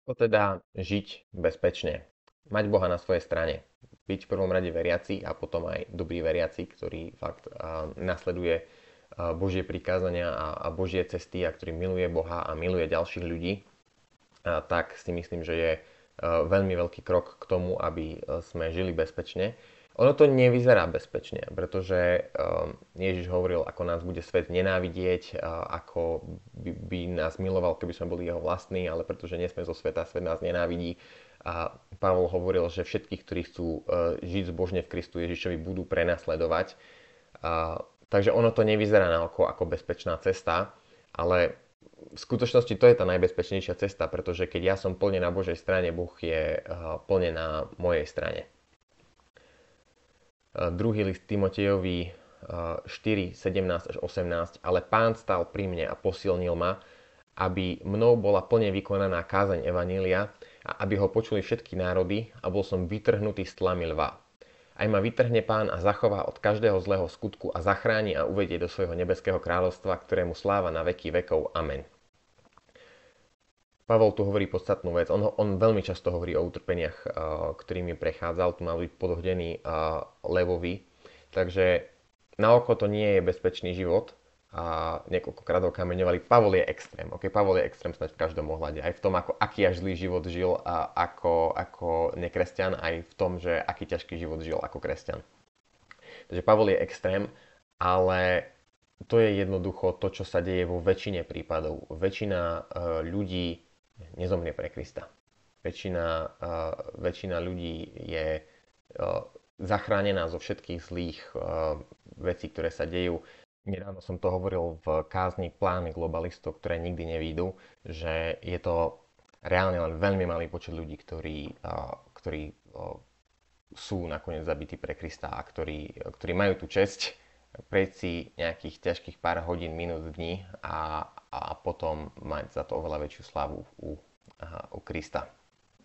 Ako teda žiť bezpečne? Mať Boha na svojej strane. Byť v prvom rade veriaci a potom aj dobrý veriaci, ktorý fakt nasleduje Božie prikázania a Božie cesty a ktorý miluje Boha a miluje ďalších ľudí, tak si myslím, že je veľmi veľký krok k tomu, aby sme žili bezpečne. Ono to nevyzerá bezpečne, pretože Ježiš hovoril, ako nás bude svet nenávidieť, ako by nás miloval, keby sme boli jeho vlastní, ale pretože nie sme zo sveta, svet nás nenávidí. A Pavol hovoril, že všetkých, ktorí chcú žiť zbožne v Kristu Ježišovi, budú prenasledovať. Takže ono to nevyzerá na oko ako bezpečná cesta, ale v skutočnosti to je tá najbezpečnejšia cesta, pretože keď ja som plne na Božej strane, Boh je plne na mojej strane. Druhý list Timotejovi 4, 17 až 18, ale Pán stál pri mne a posilnil ma, aby mnou bola plne vykonaná kázeň Evanília a aby ho počuli všetky národy a bol som vytrhnutý z tlamy lva. Aj ma vytrhne Pán a zachová od každého zlého skutku a zachráni a uvedie do svojho nebeského kráľovstva, ktorému sláva na veky vekov. Amen. Pavol tu hovorí podstatnú vec. On veľmi často hovorí o utrpeniach, ktorými prechádzal. Tu mal byť podhodený levovi. Takže na oko to nie je bezpečný život. A niekoľkokrát ho kameňovali. Pavol je extrém. Okay? Pavol je extrém snáď v každom ohľade. Aj v tom, aký až zlý život žil ako nekresťan, aj v tom, že aký ťažký život žil ako kresťan. Takže Pavol je extrém, ale to je jednoducho to, čo sa deje vo väčšine prípadov. Väčšina ľudí nezomrie pre Krista. Väčšina ľudí je zachránená zo všetkých zlých vecí, ktoré sa dejú. Nedávno som to hovoril v kázni Plány globalistov, ktoré nikdy nevídu, že je to reálne len veľmi malý počet ľudí, ktorí sú nakoniec zabití pre Krista a ktorí majú tú česť prejsť si nejakých ťažkých pár hodín, minút, dní a potom mať za to oveľa väčšiu slávu u Krista.